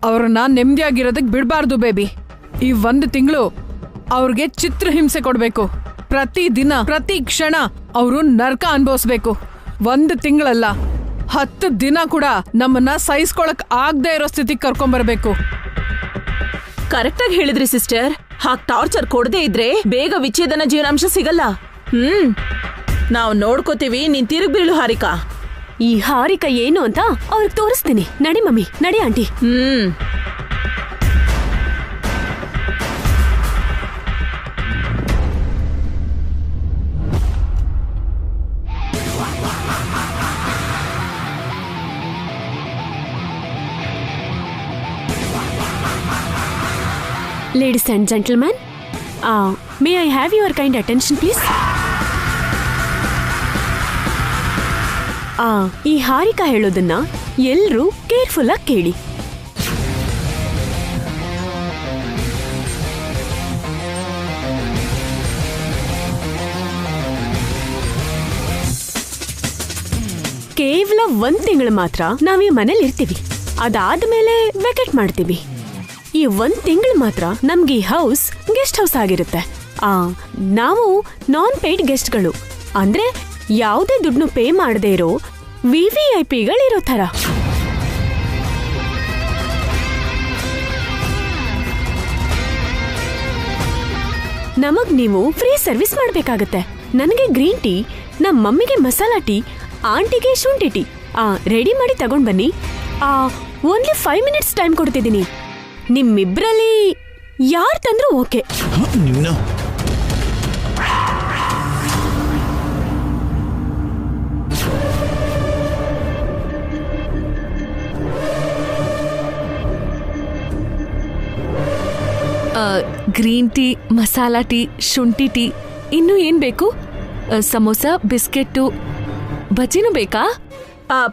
ಅವ್ರನ್ನ ನೆಮ್ಮದಿಯಾಗಿರೋದಕ್ಕೆ ಬಿಡಬಾರ್ದು ಬೇಬಿ. ಈ 1 ತಿಂಗಳು ಅವ್ರಿಗೆ ಚಿತ್ರಹಿಂಸೆ ಕೊಡಬೇಕು. ಪ್ರತಿ ದಿನ ಪ್ರತಿ ಕ್ಷಣ ಅವರು ನರಕ ಅನುಭವಿಸ್ಬೇಕು. 1 ತಿಂಗಳಲ್ಲ, 10 ದಿನ ಕೂಡ ನಮ್ಮನ್ನ ಸಹಿಸ್ಕೊಳಕ್ ಆಗದೆ ಇರೋ ಸ್ಥಿತಿಗೆ ಕರ್ಕೊಂಡ್ಬರ್ಬೇಕು. ಕರೆಕ್ಟಾಗಿ ಹೇಳಿದ್ರಿ ಸಿಸ್ಟರ್. ಹಾಗೆ ಟಾರ್ಚರ್ ಕೊಡದೇ ಇದ್ರೆ ಬೇಗ ವಿಚ್ಛೇದನ ಜೀವನಾಂಶ ಸಿಗಲ್ಲ. ನಾವು ನೋಡ್ಕೋತೀವಿ, ನೀನ್ ತಿರುಗಿ ಬೀಳು ಹಾರಿಕಾ. ಈ ಹಾರಿಕಾ ಏನು ಅಂತ ಅವ್ರಿಗೆ ತೋರಿಸ್ತೀನಿ. ನಡಿ ಮಮ್ಮಿ, ನಡಿ aunty. Ladies and gentlemen, may I have your kind attention, please? ಈ ಹಾರಿಕಾ ಹೇಳೋದನ್ನ ಎಲ್ಲರೂ ಕೇರ್ಫುಲ್ ಆಗಿ ಕೇಳಿ. ಕೇವಲ 1 ತಿಂಗಳು ಮಾತ್ರ ನಾವ್ ಈ ಮನೇಲಿ ಇರ್ತೀವಿ. ಅದಾದ್ಮೇಲೆ ವೆಕೇಟ್ ಮಾಡ್ತೀವಿ. ಈ 1 ತಿಂಗಳು ಮಾತ್ರ ನಮ್ಗೆ ಈ ಹೌಸ್ ಗೆಸ್ಟ್ ಹೌಸ್ ಆಗಿರುತ್ತೆ. ನಾವು ನಾನ್ ಪೇಯ್ಡ್ ಗೆಸ್ಟ್ಗಳು, ಅಂದ್ರೆ ಯಾವುದೇ ದುಡ್ಡು ಪೇ ಮಾಡದೇ ಇರೋ VVIPಗಳಿರೋ ಥರ. ನಮಗ್ ನೀವು ಫ್ರೀ ಸರ್ವಿಸ್ ಮಾಡ್ಬೇಕಾಗತ್ತೆ. ನನಗೆ ಗ್ರೀನ್ ಟೀ, ನಮ್ಮ ಮಮ್ಮಿಗೆ ಮಸಾಲಾ ಟೀ, ಆಂಟಿಗೆ ಶುಂಠಿ ಟೀ ರೆಡಿ ಮಾಡಿ ತಗೊಂಡ್ ಬನ್ನಿ. ಓನ್ಲಿ 5 ಮಿನಿಟ್ಸ್ ಟೈಮ್ ಕೊಡ್ತಿದ್ದೀನಿ. ನಿಮ್ಮಿಬ್ರಲ್ಲಿ ಯಾರು ತಂದ್ರೂ okay. Green tea, masala tea, ಶುಂಠಿ ಟೀ, ಇನ್ನೂ ಏನ್ ಬೇಕು? ಸಮೋಸ, ಬಿಸ್ಕೆಟ್ಟು, ಬಜ್ಜಿನೂ ಬೇಕಾ?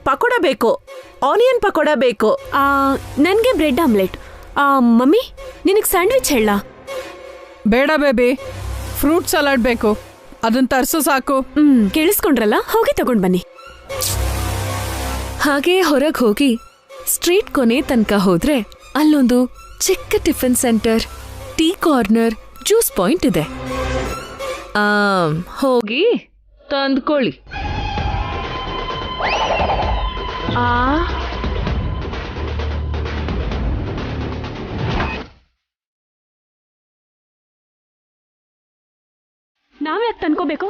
ಪಕೋಡ ಬೇಕು, ಆನಿಯನ್ ಪಕೋಡ ಬೇಕು. ನನ್ಗೆ ಬ್ರೆಡ್ ಆಮ್ಲೆಟ್. ಮಮ್ಮಿ, ನಿನಗೆ ಸ್ಯಾಂಡ್ವಿಚ್ ಹೇಳ? ಬೇಡ ಬೇಬಿ, ಫ್ರೂಟ್ ಸಲಾಡ್ ಬೇಕು. ಅದನ್ನ ತರ್ಸು ಸಾಕು. ಕೇಳಿಸ್ಕೊಂಡ್ರಲ್ಲ, ಹೋಗಿ ತಗೊಂಡ್ ಬನ್ನಿ. ಹಾಗೆ ಹೊರಗೆ ಹೋಗಿ ಸ್ಟ್ರೀಟ್ ಕೊನೆ ತನಕ ಹೋದ್ರೆ ಅಲ್ಲೊಂದು ಚಿಕ್ಕ tiffin centre, tea corner, juice point ಇದೆ. ಹೋಗಿ ತಂದ್ಕೊಳ್ಳಿ. ನಾವ್ಯಾಕೆ ತಂದ್ಕೋಬೇಕು?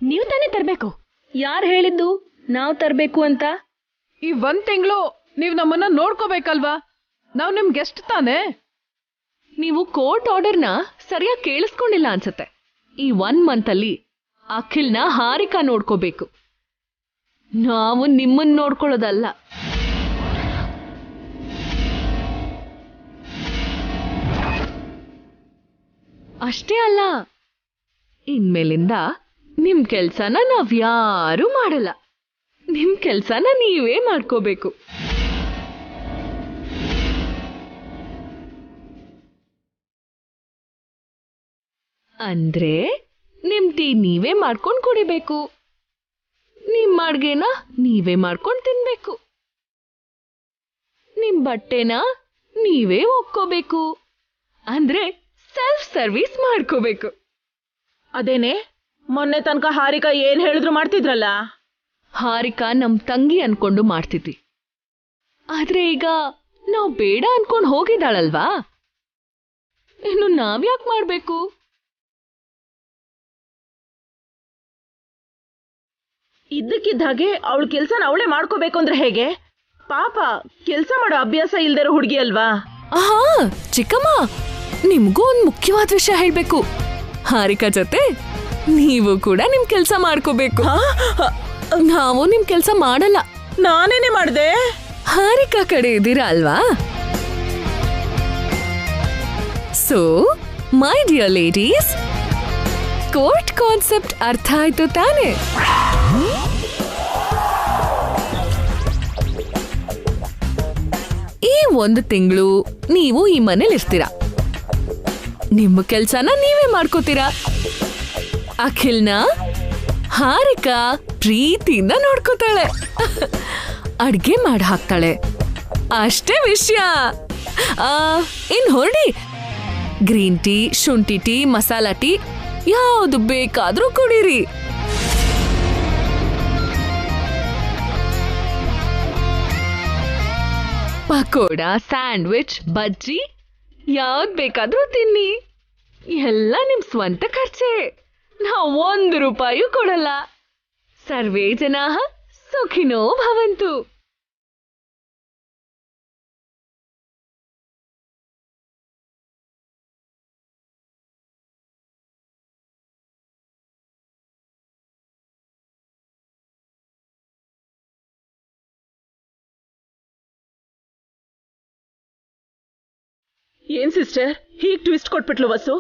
ನೀವು ತಾನೇ ತರ್ಬೇಕು. ಯಾರು ಹೇಳಿದ್ದು ನಾವ್ ತರ್ಬೇಕು ಅಂತ? ಈ 1 ತಿಂಗಳು ನೀವ್ ನಮ್ಮನ್ನ ನೋಡ್ಕೋಬೇಕಲ್ವಾ? ನಾವ್ ನಿಮ್ ಗೆಸ್ಟ್ ತಾನೆ. ನೀವು ಕೋರ್ಟ್ ಆರ್ಡರ್ನ ಸರಿಯಾಗಿ ಕೇಳಿಸ್ಕೊಂಡಿಲ್ಲ ಅನ್ಸತ್ತೆ. ಈ 1 ಮಂತ್ ಅಲ್ಲಿ ಅಖಿಲ್ನ ಹಾರಿಕಾ ನೋಡ್ಕೋಬೇಕು, ನಾವು ನಿಮ್ಮನ್ನ ನೋಡ್ಕೊಳ್ಳೋದಲ್ಲ. ಅಷ್ಟೇ ಅಲ್ಲ, ಇನ್ಮೇಲಿಂದ ನಿಮ್ ಕೆಲ್ಸನ ನಾವ್ಯಾರೂ ಮಾಡಲ್ಲ. ನಿಮ್ ಕೆಲ್ಸನ ನೀವೇ ಮಾಡ್ಕೋಬೇಕು. ಅಂದ್ರೆ ನಿಮ್ ಟೀ ನೀವೇ ಮಾಡ್ಕೊಂಡ್ ಕುಡಿಬೇಕು, ನಿಮ್ ಅಡ್ಗೆನ ನೀವೇ ಮಾಡ್ಕೊಂಡ್ ತಿನ್ಬೇಕು, ನಿಮ್ ಬಟ್ಟೆನ ನೀವೇ ಒಕ್ಕೋಬೇಕು. ಅಂದ್ರೆ ಸೆಲ್ಫ್ ಸರ್ವಿಸ್ ಮಾಡ್ಕೋಬೇಕು. ಅದೇನೆ ಮೊನ್ನೆ ತನಕ ಹಾರಿಕಾ ಏನ್ ಹೇಳಿದ್ರು ಮಾಡ್ತಿದ್ರಲ್ಲ? ಹಾರಿಕಾ ನಮ್ ತಂಗಿ ಅನ್ಕೊಂಡು ಮಾಡ್ತಿದ್ವಿ. ಆದ್ರೆ ಈಗ ನಾವ್ ಬೇಡ ಅನ್ಕೊಂಡ್ ಹೋಗಿದ್ದಾಳಲ್ವಾ, ಇನ್ನು ನಾವ್ಯಾಕ್ ಮಾಡ್ಬೇಕು? ಇದ್ದಕ್ಕಿದ್ದ ಹಾಗೆ ಅವಳ ಕೆಲ್ಸನ ಅವಳೇ ಮಾಡ್ಕೋಬೇಕು ಅಂದ್ರೆ ಹೇಗೆ? ಪಾಪ, ಕೆಲ್ಸ ಮಾಡೋ ಅಭ್ಯಾಸ ಇಲ್ದಿರೋ ಹುಡುಗಿ ಅಲ್ವಾ? ಚಿಕ್ಕಮ್ಮ, ನಿಮ್ಗೂ ಒಂದ್ ಮುಖ್ಯವಾದ ವಿಷಯ ಹೇಳ್ಬೇಕು. ಹಾರಿಕಾ ಜೊತೆ ನೀವು ಕೂಡ ನಿಮ್ ಕೆಲ್ಸ ಮಾಡ್ಕೋಬೇಕು. ನಾವು ನಿಮ್ ಕೆಲ್ಸ ಮಾಡಲ್ಲ. ನಾನೇನೆ ಮಾಡ್ದೆ. ಹಾರಿಕಾ ಕಡೆ ಇದ್ದೀರಾ ಅಲ್ವಾ? So my dear ladies, court concept ಅರ್ಥ ಆಯ್ತು ತಾನೆ? ಈ 1 ತಿಂಗಳು ನೀವು ಈ ಮನೇಲಿ ಇರ್ತೀರಾ. ನಿಮ್ಮ ಕೆಲ್ಸನ ನೀವೇ ಮಾಡ್ಕೋತೀರಾ. ಅಖಿಲ್ನ ಹಾರಿಕಾ ಪ್ರೀತಿಯಿಂದ ನೋಡ್ಕೋತಾಳೆ, ಅಡ್ಗೆ ಮಾಡಿ ಹಾಕ್ತಾಳೆ, ಅಷ್ಟೇ ವಿಷಯ. ಇನ್ ಹೊರಡಿ. ಗ್ರೀನ್ ಟೀ, ಶುಂಠಿ ಟೀ, ಮಸಾಲಾ ಟೀ ಯಾವುದು ಬೇಕಾದ್ರೂ ಕುಡೀರಿ. ಪಕೋಡ, ಸ್ಯಾಂಡ್ವಿಚ್, ಬಜ್ಜಿ ಯಾವ್ದು ಬೇಕಾದ್ರೂ ತಿನ್ನಿ. ಎಲ್ಲ ನಿಮ್ ಸ್ವಂತ ಖರ್ಚೆ. ನಾವು 1 ರೂಪಾಯಿ ಕೊಡಲ್ಲ. ಸರ್ವೇ ಜನಾಃ ಸುಖಿನೋ ಭವಂತು. ಏನ್ ಸಿಸ್ಟರ್ ಹೀಗ್ ಟ್ವಿಸ್ಟ್ ಕೊಟ್ಬಿಟ್ಲು ವಸು?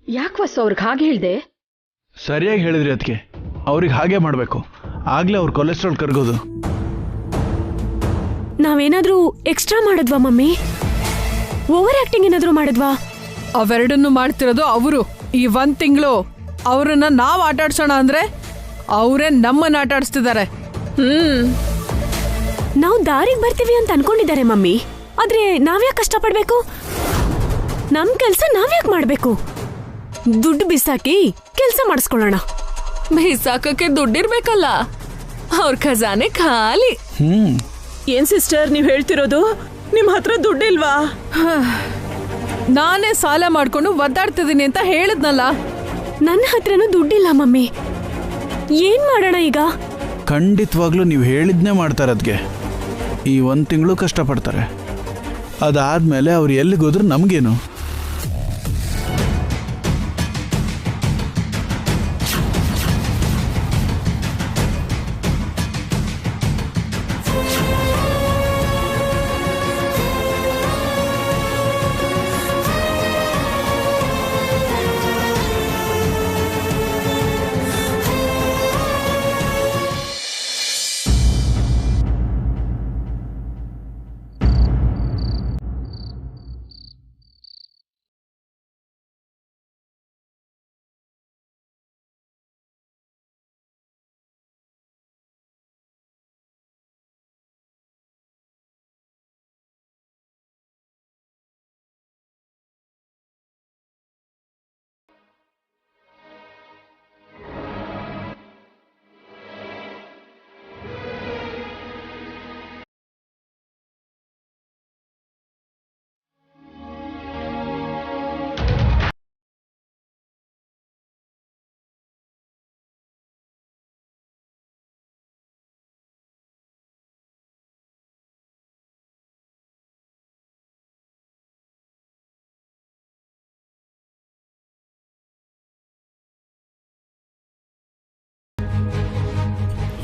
ಯಾಕೆ ವಸು ಅವ್ರಿಗೆ ಹಾಗೆ ಹೇಳ್ದೆ? ಸರಿಯಾಗಿ ಹೇಳಿದ್ರಿ ಅದಕ್ಕೆ. ಅವ್ರಿಗೆ ಹಾಗೆ ಮಾಡಬೇಕು, ಆಗ್ಲೇ ಅವ್ರ ಕೊಲೆಸ್ಟ್ರಾಲ್ ಕರ್ಗೋದು. ನಾವೇನಾದ್ರೂ ಎಕ್ಸ್ಟ್ರಾ ಮಾಡಿದ್ವಾ ಮಮ್ಮಿ? ಓವರ್ ಆಕ್ಟಿಂಗ್ ಏನಾದ್ರೂ ಮಾಡಿದ್ವಾ? ಅವೆರಡನ್ನು ಮಾಡ್ತಿರೋದು ಅವರು. ಈ 1 ತಿಂಗಳು ಅವ್ರನ್ನ ನಾವ್ ಆಟಾಡ್ಸೋಣ ಅಂದ್ರೆ ಅವರೇ ನಮ್ಮನ್ನ ಆಟಾಡಿಸ್ತಿದ್ದಾರೆ. ನಾವು ದಾರಿಗೆ ಬರ್ತೀವಿ ಅಂತ ಅನ್ಕೊಂಡಿದ್ದಾರೆ ಮಮ್ಮಿ. ಆದ್ರೆ ನಾವ್ಯಾಕೆ ಕಷ್ಟಪಡ್ಬೇಕು? ನಮ್ ಕೆಲ್ಸ ನಾವ್ಯಾಕೆ ಮಾಡ್ಬೇಕು? ದುಡ್ಡು ಬಿಸಾಕಿ ಕೆಲ್ಸ ಮಾಡಿಸ್ಕೊಳ್ಳೋಣ. ಬಿಸಾಕಕ್ಕೆ ದುಡ್ಡಿರ್ಬೇಕಲ್ಲ. ಅವ್ರ ಖಜಾನೆ ಖಾಲಿ. ಏನ್ ಸಿಸ್ಟರ್ ನೀವ್ ಹೇಳ್ತಿರೋದು? ನಿಮ್ ಹತ್ರ ದುಡ್ಡಿಲ್ವಾ? ನಾನೇ ಸಾಲ ಮಾಡ್ಕೊಂಡು ಒದ್ದಾಡ್ತಿದ್ದೀನಿ ಅಂತ ಹೇಳಿದ್ನಲ್ಲ. ನನ್ನ ಹತ್ರನೂ ದುಡ್ಡಿಲ್ಲ ಮಮ್ಮಿ. ಏನ್ ಮಾಡೋಣ ಈಗ? ಖಂಡಿತವಾಗ್ಲೂ ನೀವು ಹೇಳಿದ್ನೇ ಮಾಡ್ತಾರೆ. ಅದಕ್ಕೆ ಈ 1 ತಿಂಗಳು ಕಷ್ಟಪಡ್ತಾರೆ. ಅದಾದ್ಮೇಲೆ ಅವ್ರು ಎಲ್ಲಿಗೋದ್ರು ನಮಗೇನು?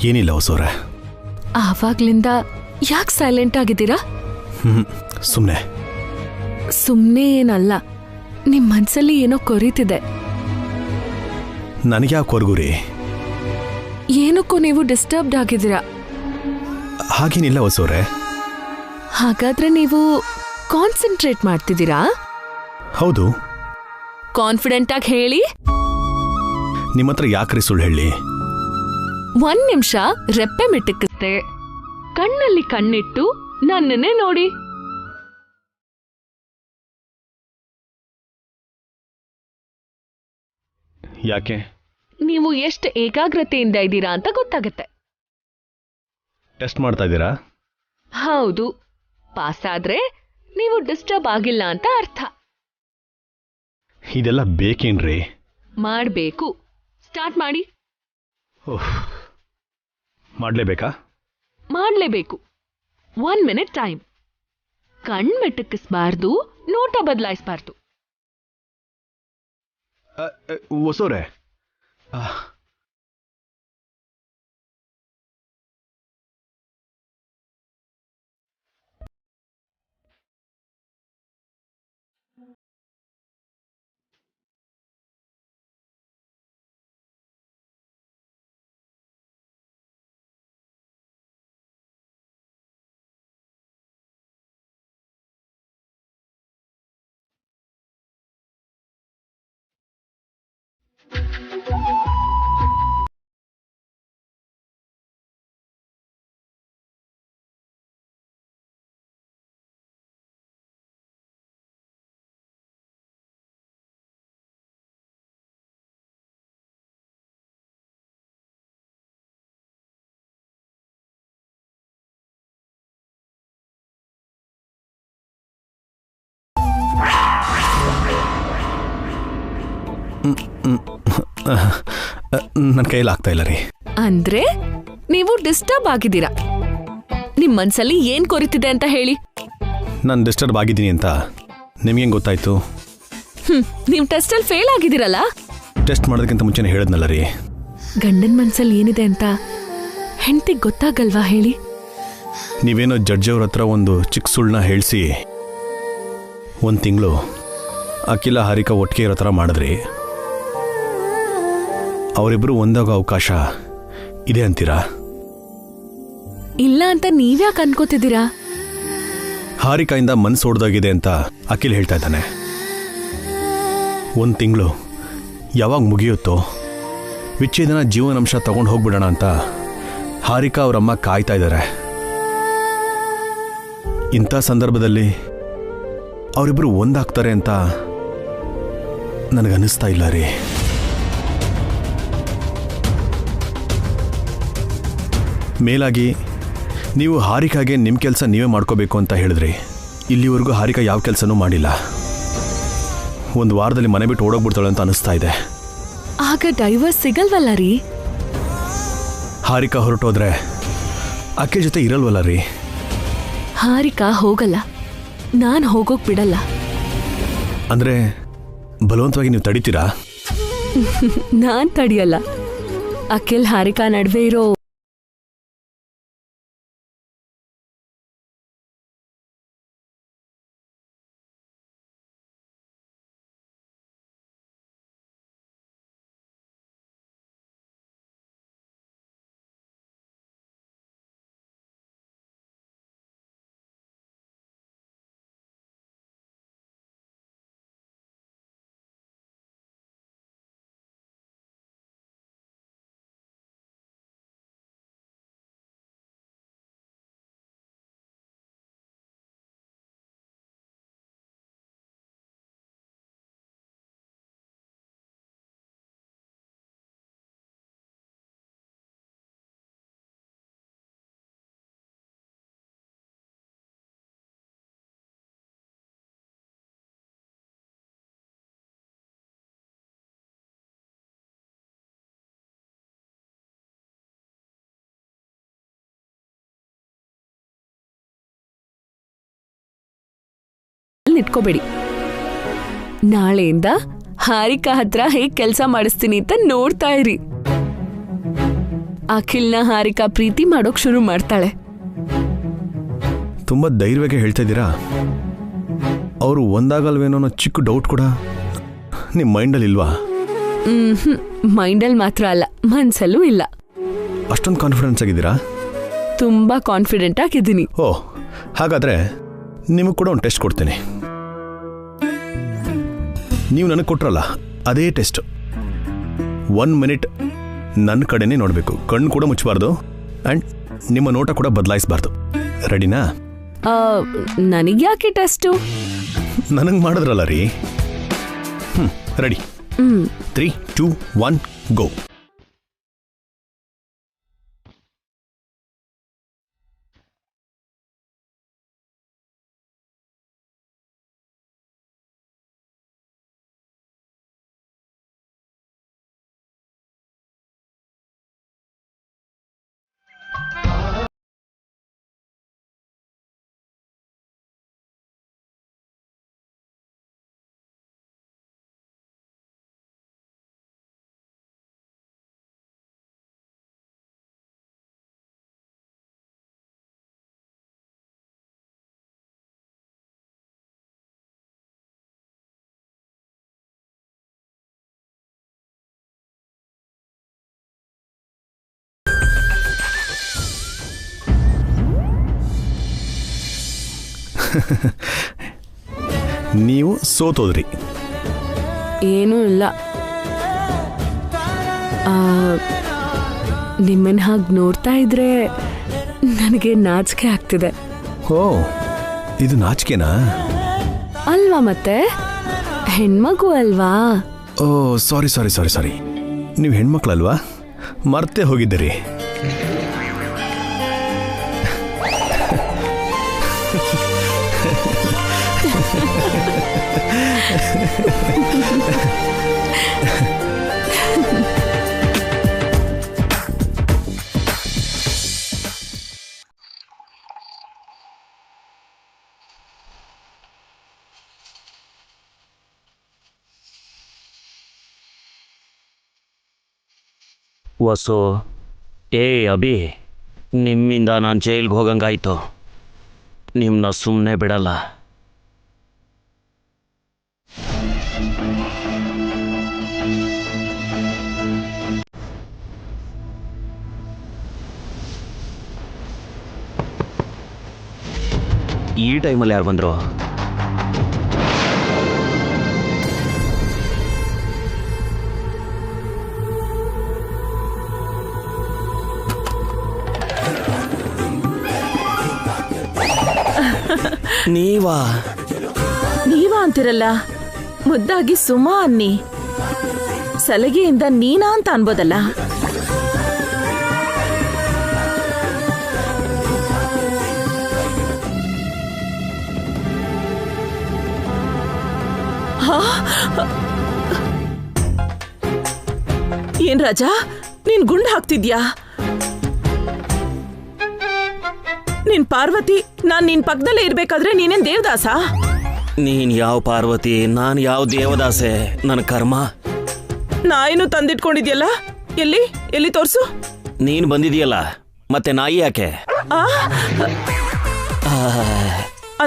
ಏನಿಲ್ಲ ಹೊಸವ್ರೆ. ಆವಾಗ್ಲಿಂದ ಯಾಕೆ ಸೈಲೆಂಟ್ ಆಗಿದ್ದೀರಾ? ಸುಮ್ಮನೆ. ಸುಮ್ನೆ ಏನಲ್ಲ, ನಿಮ್ ಮನ್ಸಲ್ಲಿ ಏನೋ ಕೊರೀತಿದೆ. ನನಗೆ ಯಾಕೆ ಕೊರಗುರಿ? ಏನಕ್ಕೂ ನೀವು ಡಿಸ್ಟರ್ಬ್ಡ್ ಆಗಿದ್ದೀರಾ. ಹಾಗೇನಿಲ್ಲ ಹೊಸವ್ರೆ. ಹಾಗಾದ್ರೆ ನೀವು ಕಾನ್ಸಂಟ್ರೇಟ್ ಮಾಡ್ತಿದ್ದೀರಾ? ಹೌದು. ಕಾನ್ಫಿಡೆಂಟ್ ಆಗಿ ಹೇಳಿ. ನಿಮ್ಮ ಹತ್ರ ಯಾಕ್ರಿ ಸುಳ್ಳು ಹೇಳಿ? 1 ನಿಮಿಷ ರೆಪ್ಪೆ ಮಿಟುಕಿಸ್ತೆ, ಕಣ್ಣಲ್ಲಿ ಕಣ್ಣಿಟ್ಟು ನನ್ನನ್ನೇ ನೋಡಿ. ಯಾಕೆ? ನೀವು ಎಷ್ಟು ಏಕಾಗ್ರತೆಯಿಂದ ಇದ್ದೀರಾ ಅಂತ ಗೊತ್ತಾಗತ್ತೆ. ಟೆಸ್ಟ್ ಮಾಡ್ತಾ ಇದ್ದೀರಾ? ಹೌದು. ಪಾಸ್ ಆದ್ರೆ ನೀವು ಡಿಸ್ಟರ್ಬ್ ಆಗಿಲ್ಲ ಅಂತ ಅರ್ಥ. ಇದೆಲ್ಲ ಬೇಕೇನ್ರಿ? ಮಾಡ್ಬೇಕು. ಸ್ಟಾರ್ಟ್ ಮಾಡಿ. ಮಾಡ್ಲೇಬೇಕಾ? ಮಾಡ್ಲೇಬೇಕು. 1 ಮಿನಿಟ್ ಟೈಮ್. ಕಣ್ ಮೆಟಕಿಸ್ಬಾರ್ದು, ನೋಟ ಬದಲಾಯಿಸಬಾರ್ದು. ಹೊಸವ್ರೆ, ನನ್ನ ಕೈಯಲ್ಲಿ ಆಗ್ತಾ ಇಲ್ಲ ರೀ. ಅಂದ್ರೆ ನೀವು ಡಿಸ್ಟರ್ಬ್ ಆಗಿದ್ದೀರಾ. ನಿಮ್ ಮನ್ಸಲ್ಲಿ ಏನ್ ಕೊರಿತಿದೆ ಅಂತ ಹೇಳಿ. ನಾನು ಡಿಸ್ಟರ್ಬ್ ಆಗಿದ್ದೀನಿ ಅಂತ ನಿಮ್ಗೇನು ಗೊತ್ತಾಯ್ತು? ನೀವ್ ಟೆಸ್ಟಲ್ಲಿ ಫೇಲ್ ಆಗಿದ್ದೀರಲ್ಲ. ಟೆಸ್ಟ್ ಮಾಡೋದಕ್ಕಿಂತ ಮುಂಚೆನೇ ಹೇಳಿದ್ನಲ್ಲ ರೀ. ಗಂಡನ್ ಮನ್ಸಲ್ಲಿ ಏನಿದೆ ಅಂತ ಹೆಂಡತಿಗೆ ಗೊತ್ತಾಗಲ್ವಾ ಹೇಳಿ? ನೀವೇನೋ ಜಡ್ಜ್ ಅವ್ರ ಹತ್ರ ಒಂದು ಚಿಕ್ಕ ಸುಳ್ಳನ್ನ ಹೇಳಿಸಿ 1 ತಿಂಗಳು ಅಖಿಲ ಹಾರಿಕಾ ಒಟ್ಟಿಗೆ ಇರೋ ಥರ ಮಾಡಿದ್ರಿ. ಅವರಿಬ್ಬರು ಒಂದಾಗೋ ಅವಕಾಶ ಇದೆ ಅಂತೀರಾ? ಇಲ್ಲ ಅಂತ ನೀವ್ಯಾಕೆ ಅನ್ಕೋತಿದ್ದೀರಾ? ಹಾರಿಕಾಯಿಂದ ಮನಸ್ಸು ಹೊಡೆದಾಗಿದೆ ಅಂತ ಅಖಿಲ್ ಹೇಳ್ತಾ ಇದ್ದಾನೆ. 1 ತಿಂಗಳು ಯಾವಾಗ ಮುಗಿಯುತ್ತೋ ವಿಚ್ಛೇದನ ಜೀವನಾಂಶ ತಗೊಂಡು ಹೋಗ್ಬಿಡೋಣ ಅಂತ ಹಾರಿಕಾ ಅವರಮ್ಮ ಕಾಯ್ತಾ ಇದ್ದಾರೆ. ಇಂಥ ಸಂದರ್ಭದಲ್ಲಿ ಅವರಿಬ್ಬರು ಒಂದಾಗ್ತಾರೆ ಅಂತ ನನಗನ್ನಿಸ್ತಾ ಇಲ್ಲ ರೀ. ಮೇಲಾಗಿ ನೀವು ಹಾರಿಕಾಗೆ ನಿಮ್ಮ ಕೆಲಸ ನೀವೇ ಮಾಡ್ಕೋಬೇಕು ಅಂತ ಹೇಳಿದ್ರಿ. ಇಲ್ಲಿವರೆಗೂ ಹಾರಿಕಾ ಯಾವ ಕೆಲಸನೂ ಮಾಡಿಲ್ಲ. 1 ವಾರದಲ್ಲಿ ಮನೆ ಬಿಟ್ಟು ಓಡೋಗ್ಬಿಡ್ತಾಳೆ ಅಂತ ಅನಿಸ್ತಾ ಇದೆ. ಆಗ ಡೈವರ್ಸ್ ಸಿಗಲ್ವಲ್ಲ ರೀ? ಹಾರಿಕಾ ಹೊರಟೋದ್ರೆ ಅಖಿಲ್ ಜೊತೆ ಇರಲ್ವಲ್ಲ ರೀ? ಹಾರಿಕಾ ಹೋಗಲ್ಲ, ನಾನ್ ಹೋಗೋಕ್ ಬಿಡಲ್ಲ. ಅಂದ್ರೆ ಬಲವಂತವಾಗಿ ನೀವು ತಡಿತೀರಾ? ನಾನ್ ತಡಿಯಲ್ಲ. ಅಖಿಲ್ ಹಾರಿಕಾ ನಡುವೆ ಇರೋ ಇಟ್ಕೋಬೇಡಿ. ನಾಳೆಯಿಂದ ಹಾರಿಕಾ ಹತ್ರ ಹೇಗ್ ಕೆಲಸ ಮಾಡಿಸ್ತೀನಿ ಅಂತ ನೋಡ್ತಾ ಇರಿ. ಅಖಿಲ್ನ ಹಾರಿಕಾ ಪ್ರೀತಿ ಮಾಡೋಕ್ ಶುರು ಮಾಡ್ತಾಳೆ. ತುಂಬಾ ಧೈರ್ಯವಾಗಿ ಹೇಳ್ತಾ ಇದ್ದೀರಾ. ಅವರು ಒಂದಾಗಲ್ವೇನೋ ಅನ್ನೋ ಚಿಕ್ಕ ಡೌಟ್ ಕೂಡ ನಿಮ್ಮ ಮೈಂಡಲ್ಲಿ ಇಲ್ವಾ? ಮೈಂಡಲ್ಲಿ ಮಾತ್ರ ಅಲ್ಲ, ಮನ್ಸಲ್ಲೂ ಇಲ್ಲ. ಅಷ್ಟೊಂದು ಕಾನ್ಫಿಡೆನ್ಸ್ ಆಗಿದ್ದೀರಾ? ತುಂಬಾ ಕಾನ್ಫಿಡೆಂಟ್ ಆಗಿದ್ದೀನಿ. ಓ, ಹಾಗಾದ್ರೆ ನಿಮಗೆ ಕೂಡ ಒಂದು ಟೆಸ್ಟ್ ಕೊಡ್ತೇನೆ. ನೀವು ನನಗೆ ಕೊಟ್ರಲ್ಲ ಅದೇ ಟೆಸ್ಟ್. 1 ಮಿನಿಟ್ ನನ್ನ ಕಡೆನೇ ನೋಡಬೇಕು, ಕಣ್ಣು ಕೂಡ ಮುಚ್ಚಬಾರ್ದು ಆ್ಯಂಡ್ ನಿಮ್ಮ ನೋಟ ಕೂಡ ಬದಲಾಯಿಸಬಾರ್ದು. ರೆಡಿನಾ? ನನಗ್ಯಾಕೆ ಟೆಸ್ಟು? ನನಗೆ ಮಾಡಿದ್ರಲ್ಲ ರೀ. ರೆಡಿ? 3, 2, 1 ಗೋ. ನೀವು ಸೋತೋದ್ರಿ. ಏನೂ ಇಲ್ಲ. ನಿಮ್ಮನ್ನ ಹಾಗೆ ನೋಡ್ತಾ ಇದ್ರೆ ನನಗೆ ನಾಚಿಕೆ ಆಗ್ತಿದೆ. ಓ, ಇದು ನಾಚಿಕೆನಾ? ಅಲ್ವಾ, ಮತ್ತೆ ಹೆಣ್ಮಗು ಅಲ್ವಾ? ಓ, ಸಾರಿ ಸಾರಿ ಸಾರಿ ಸಾರಿ, ನೀವು ಹೆಣ್ಮಕ್ಳಲ್ವಾ? ಮರ್ತೇ ಹೋಗಿದ್ದೀರಿ. ವಸು, ಅಭಿ, ನಿಮ್ಮಿಂದ ನಾನು ಜೈಲ್ಗೆ ಹೋಗಂಗಾಯ್ತು. ನಿಮ್ಮನ್ನ ಸುಮ್ಮನೆ ಬಿಡಲ್ಲ. ಈ ಟೈಮಲ್ಲಿ ಯಾರು ಬಂದರು? ನೀವಾ ಅಂತಿರಲ್ಲ, ಮುದ್ದಾಗಿ ಸುಮಾ ಅನ್ನಿ. ಸಲಗೆಯಿಂದ ನೀನಾ ಅಂತ ಅನ್ಬೋದಲ್ಲ. ಏನ್ ರಾಜ, ನೀನ್ ಗುಂಡು ಹಾಕ್ತಿದ್ಯಾ? ನೀನ್ ಪಾರ್ವತಿ, ನಾನ್ ನಿನ್ ಪಕ್ಕದಲ್ಲೇ ಇರ್ಬೇಕಾದ್ರೆ ನೀನೇನ್ ದೇವದಾಸ? ನೀನ್ ಯಾವ ಪಾರ್ವತಿ, ನಾನು ಯಾವ ದೇವದಾಸೆ? ನನ್ನ ಕರ್ಮ. ನಾಯಿನೂ ತಂದಿಟ್ಕೊಂಡಿದ್ಯಲ್ಲ, ಎಲ್ಲಿ ತೋರ್ಸು. ನೀನ್ ಬಂದಿದೀಯಲ್ಲ, ಮತ್ತೆ ನಾಯಿ ಯಾಕೆ?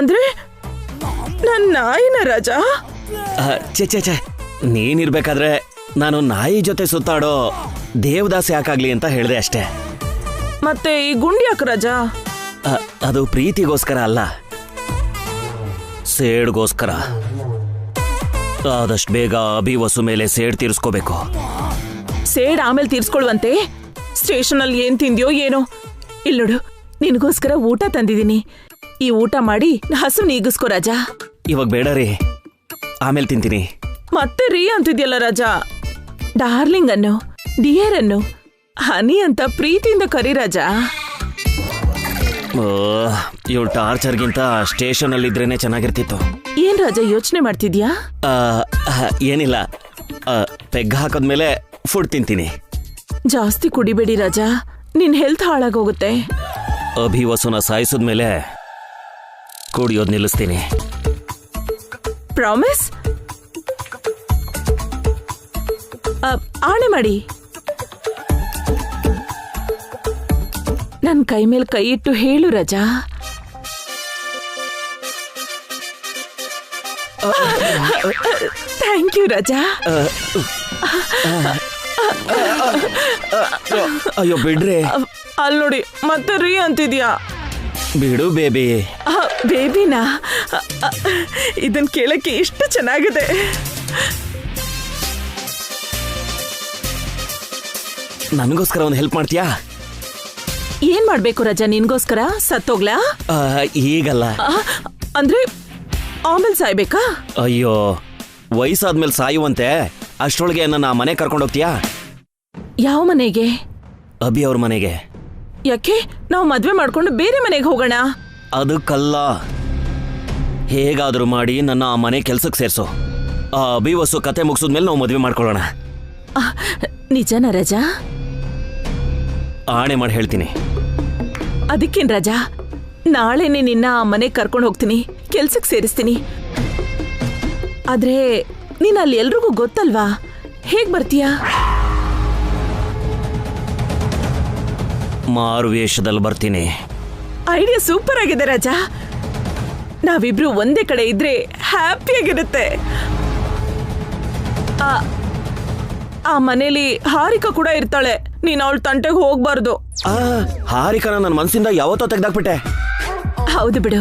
ಅಂದ್ರೆ ನನ್ ನಾಯಿನ ರಾಜ? ಚೆ ನೀನಿರ್ಬೇಕಾದ್ರೆ ನಾನು ನಾಯಿ ಜೊತೆ ಸುತ್ತಾಡೋ ದೇವದಾಸ ಯಾಕಾಗ್ಲಿ ಅಂತ ಹೇಳಿದೆ ಅಷ್ಟೇ. ಮತ್ತೆ ಈ ಗುಂಡಿ ಯಾಕೆ ರಾಜ? ಅದು ಪ್ರೀತಿಗೋಸ್ಕರ ಅಲ್ಲ, ಸೇಡ್ಗೋಸ್ಕರ. ಆದಷ್ಟು ಬೇಗ ಅಭಿವಸು ಮೇಲೆ ಸೇಡ್ ತೀರಿಸ್ಕೋಬೇಕು. ಸೇಡ್ ಆಮೇಲೆ ತೀರ್ಸ್ಕೊಳ್ವಂತೆ. ಸ್ಟೇಷನ್ ಅಲ್ಲಿ ಏನ್ ತಿಂದ್ಯೋ ಏನೋ. ಇಲ್ಲಿ ನೋಡು, ನಿನಗೋಸ್ಕರ ಊಟ ತಂದಿದ್ದೀನಿ. ಈ ಊಟ ಮಾಡಿ ಹಸು ನೀಗಿಸ್ಕೋ ರಾಜ. ಇವಾಗ ಬೇಡ ರೀ, ಆಮೇಲೆ ತಿಂತೀನಿ. ಮತ್ತೆ ರೀ ಅಂತಿದ್ಯಲ್ಲ ರಾಜ. ಡಾರ್ಲಿಂಗ್ ಅನ್ನು, ಡಿಯರ್ ಅನ್ನು, ಹನಿ ಅಂತ ಪ್ರೀತಿಯಿಂದ ಕರಿ ರಾಜ. ಇವಳು ಟಾರ್ಚರ್ಗಿಂತ ಸ್ಟೇಷನ್ ಅಲ್ಲಿ ಇದ್ರೇನೆ ಚೆನ್ನಾಗಿರ್ತಿತ್ತು. ಏನ್ ರಾಜ ಯೋಚನೆ ಮಾಡ್ತಿದ್ಯಾ? ಏನಿಲ್ಲ, ಪೆಗ್ ಹಾಕದ್ಮೇಲೆ ಫುಡ್ ತಿಂತೀನಿ. ಜಾಸ್ತಿ ಕುಡಿಬೇಡಿ ರಾಜ, ನಿನ್ ಹೆಲ್ತ್ ಹಾಳಾಗೋಗುತ್ತೆ. ಅಭಿವಸುನ ಸಾಯಿಸಿದ್ಮೇಲೆ ಕುಡಿಯೋದ್ ನಿಲ್ಲಿಸ್ತೀನಿ. ಪ್ರಾಮಿಸ್? ಆಣೆ ಮಾಡಿ. ನನ್ ಕೈ ಮೇಲೆ ಕೈ ಇಟ್ಟು ಹೇಳು ರಾಜಾ. Thank you Raja. ಅಯ್ಯೋ ಬಿಡ್ರಿ. ಅಲ್ಲಿ ನೋಡಿ, ಮತ್ತೆ ರೀ ಅಂತಿದ್ಯಾ. ಬಿಡು ಬೇಬಿ. ಬೇಬಿನಾ? ಇದನ್ ಕೇಳಕ್ಕೆ ಎಷ್ಟು ಚೆನ್ನಾಗಿದೆ. ನನಗೋಸ್ಕರ ಒಂದು ಹೆಲ್ಪ್ ಮಾಡ್ತೀಯಾ? ಏನ್ ಮಾಡ್ಬೇಕು ರಜಾ ನಿನ್ಗೋಸ್ಕರ? ಸತ್ತೋಗ್ಲಾ? ಈಗಲ್ಲ. ಅಂದ್ರೆ ಆಮೇಲೆ ಸಾಯ್ಬೇಕಾ? ಅಯ್ಯೋ, ವಯಸ್ಸಾದ್ಮೇಲೆ ಸಾಯುವಂತೆ. ಅಷ್ಟರೊಳಗೆ ನನ್ನ ಮನೆ ಕರ್ಕೊಂಡು ಹೋಗ್ತೀಯಾ? ಯಾವ ಮನೆಗೆ? ಅಭಿ ಅವ್ರ ಮನೆಗೆ. ಯಾಕೆ? ನಾವು ಮದ್ವೆ ಮಾಡ್ಕೊಂಡು ಬೇರೆ ಮನೆಗೆ ಹೋಗೋಣ. ಅದಕ್ಕಲ್ಲ, ಹೇಗಾದ್ರೂ ಮಾಡಿ ನನ್ನ ಆ ಮನೆ ಕೆಲ್ಸಕ್ಕೆ ಸೇರ್ಸು. ಆ ಅಭಿವಸು ಕತೆ ಮುಗಿಸಿದ್ಮೇಲೆ ನಾವು ಮದ್ವೆ ಮಾಡ್ಕೊಳ್ಳೋಣ. ನಿಜನಾ ರಜಾ? ಆಣೆ ಮಾಡಿ ಹೇಳ್ತೀನಿ. ಅದಕ್ಕೇನ್ ರಜಾ, ನಾಳೆನೆ ನಿನ್ನ ಆ ಮನೆಗೆ ಕರ್ಕೊಂಡು ಹೋಗ್ತೀನಿ, ಕೆಲ್ಸಕ್ಕೆ ಸೇರಿಸ್ತೀನಿ. ಆದ್ರೆ ನೀನ್ ಅಲ್ಲಿ ಎಲ್ರಿಗೂ ಗೊತ್ತಲ್ವಾ? ಹೇಗ್ ಬರ್ತೀಯಾ? ಮಾರು ವೇಷದಲ್ಲಿ ಬರ್ತೀನಿ. ಐಡಿಯಾ ಸೂಪರ್ ಆಗಿದೆ ರಾಜಾ. ನಾವಿಬ್ರು ಒಂದೇ ಕಡೆ ಇದ್ರೆ ಹ್ಯಾಪಿಯಾಗಿರುತ್ತೆ. ಆ ಮನೇಲಿ ಹಾರಿಕಾ ಕೂಡ ಇರ್ತಾಳೆ. ನೀನ್ ಅವಳ ತಂಟೆಗೆ ಹೋಗ್ಬಾರ್ದು. ಹಾರಿಕಾನ ನನ್ನ ಮನ್ಸಿಂದ ಯಾವತ್ತೋ ತೆಗ್ದಾಕ್ಬಿಟ್ಟೆ. ಹೌದು ಬಿಡು,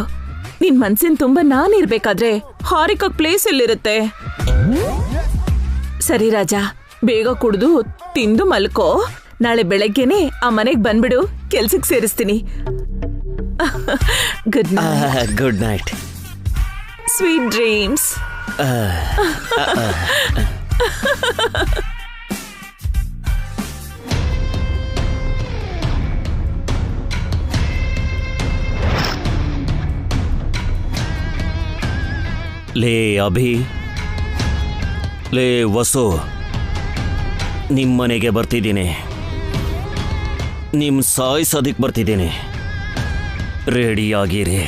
ನಿನ್ ಮನ್ಸಿನ ತುಂಬಾ ನಾನಿರ್ಬೇಕಾದ್ರೆ ಹಾರಿಕಾ ಪ್ಲೇಸ್ ಎಲ್ಲಿರುತ್ತೆ? ಸರಿ ರಾಜಾ, ಬೇಗ ಕುಡ್ದು ತಿಂದು ಮಲ್ಕೋ. ನಾಳೆ ಬೆಳಗ್ಗೆನೆ ಆ ಮನೆಗೆ ಬಂದ್ಬಿಡು, ಕೆಲ್ಸಕ್ಕೆ ಸೇರಿಸ್ತೀನಿ. Good night. Good night. Sweet dreams. ಲೇ ಅಭಿ, ಲೇ ವಸು, ನಿಮ್ಮನೆಗೆ ಬರ್ತಿದ್ದೀನಿ. ನಿಮ್ಮ ಸಾಯಿಸೋದಕ್ಕೆ ಬರ್ತಿದ್ದೀನಿ. ರೆಡಿಯಾಗಿರಿ.